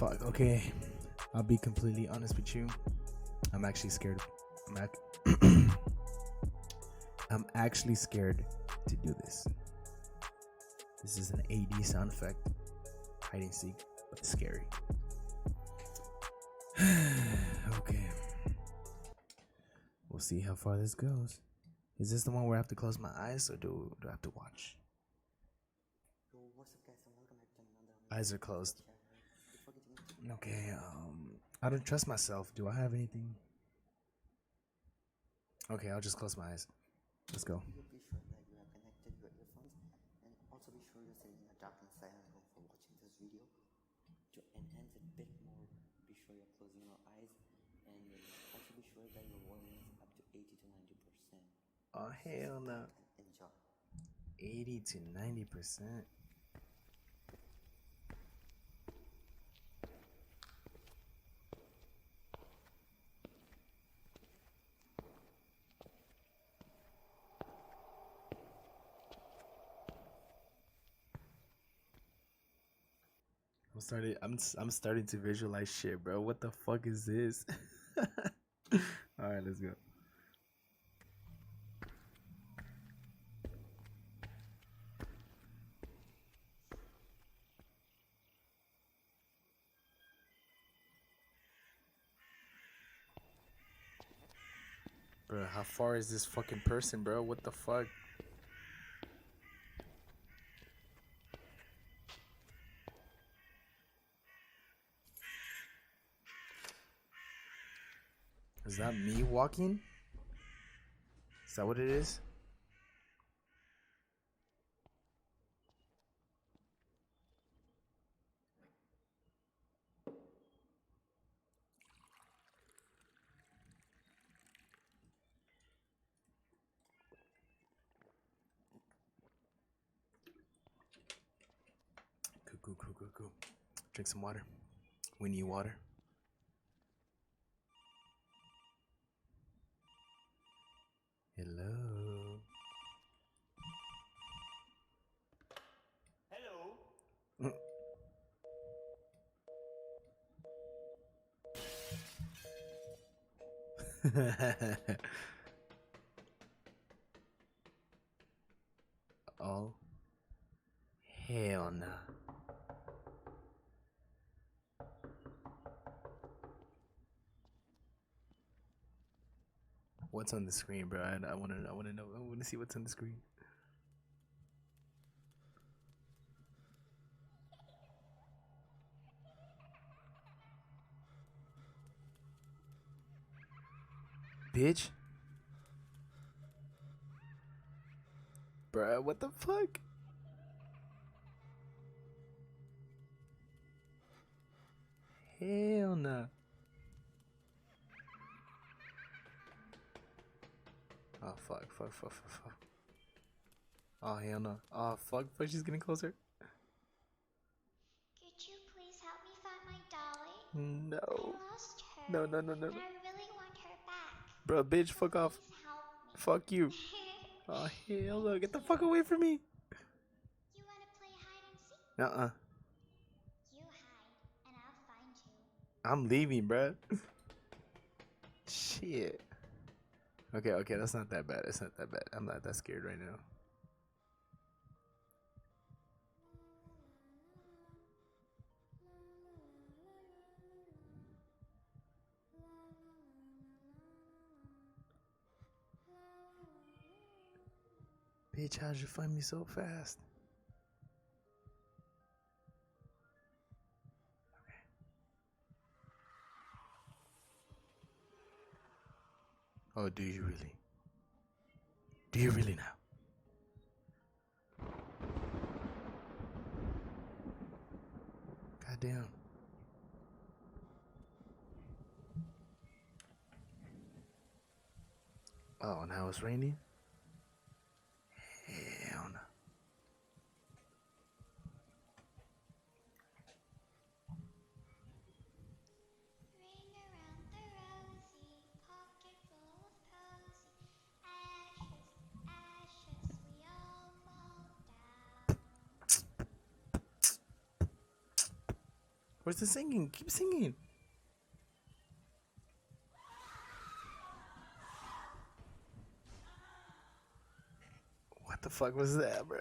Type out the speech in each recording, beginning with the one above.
Fuck. Okay, I'll be completely honest with you. I'm actually scared. I'm actually scared to do this. This is an AD sound effect. Hide and seek, but it's scary. Okay. We'll see how far this goes. Is this the one where I have to close my eyes, or do I have to watch? Eyes are closed. Okay, I don't trust myself. Do I have anything? Okay, I'll just close my eyes. Let's go. Be sure that you have connected your earphones, and also be sure you're sitting in a dark and silent room for watching this video. To enhance it a bit more, be sure you're closing your eyes, and also be sure that your volume is up to 80 to 90%. Oh hell no. Enjoy. 80 to 90%. I'm starting to visualize shit, bro. What the fuck is this? All right, let's go. Bro, how far is this fucking person, bro? What the fuck? Is that me walking? Is that what it is? Cool. Drink some water. We need water. Hello. Hello. Oh. Hell no. What's on the screen, bro? I wanna know. I wanna see what's on the screen. Bitch. Bruh, what the fuck? Hell no. Oh, fuck. Oh, hell no. Oh, fuck, she's getting closer. Could you please help me find my dolly? No. I lost her. No. And I really want her back. Bro, bitch, So fuck off. please help me. Fuck you. Oh, hell no. Get the fuck away from me. You want to play hide and seek? Uh-uh. You hide, and I'll find you. I'm leaving, bruh. Shit. Okay, that's not that bad. It's not that bad. I'm not that scared right now. Bitch, how'd you find me so fast? Okay. Oh, do you really? Do you really now? Goddamn. Oh, now it's raining? Hell no. Ring around the rosy, pocket full of posy. Ashes, we all fall down. Where's the singing? Keep singing. What the fuck was that, bro?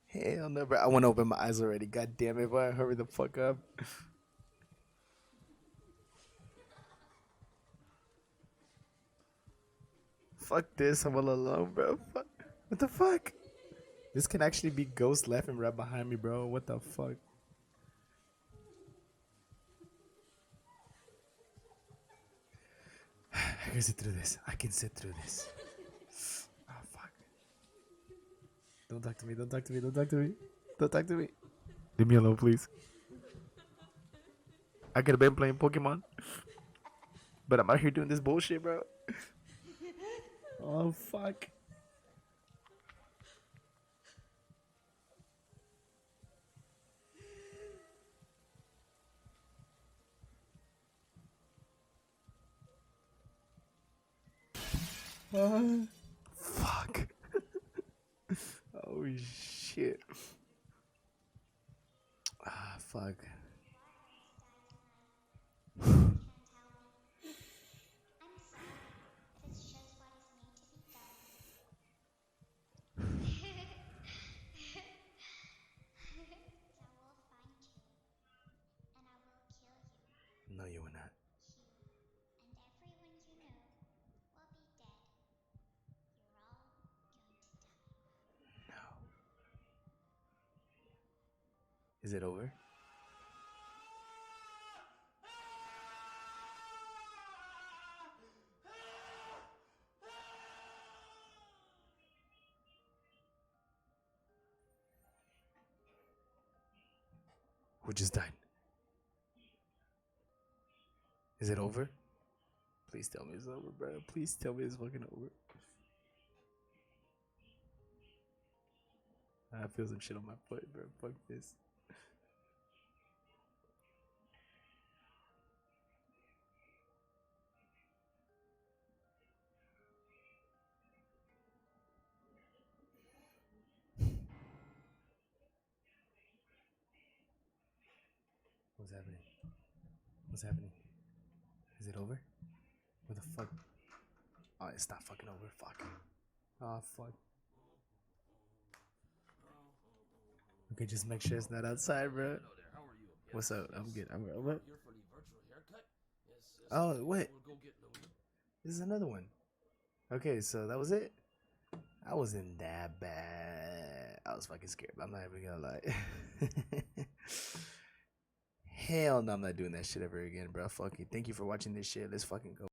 Hell no, bro. I want to open my eyes already. God damn it, boy. Hurry the fuck up. Fuck this. I'm all alone, bro. Fuck. What the fuck? This can actually be ghost laughing right behind me, bro. What the fuck? I can sit through this. I can sit through this. Oh, fuck. Don't talk to me. Don't talk to me. Don't talk to me. Don't talk to me. Leave me alone, please. I could have been playing Pokemon. But I'm out here doing this bullshit, bro. Oh, fuck. Fuck. Oh, shit. Ah, fuck. Can't help it. I'm sorry. This just what is made to be done. I will find you, and I will kill you. No, you were not. You and everyone you know will be dead. You're all going to die. No. Is it over? Who just died? Is it over? Please tell me it's over, bro. Please tell me it's fucking over. I feel some shit on my foot, bro. Fuck this. What's happening? What's happening? Is it over? What the fuck? Oh, it's not fucking over. Fuck. Oh, fuck. Okay, just make sure it's not outside, bro. Hello there, how are you? Yes, What's up? I'm good. I'm what? here for the virtual haircut? Yes, yes. Oh, wait. We'll go get Louie. This is another one. Okay, so that was it. I wasn't that bad. I was fucking scared. I'm not even gonna lie. Hell no, I'm not doing that shit ever again, bro. Fuck you. Thank you for watching this shit. Let's fucking go.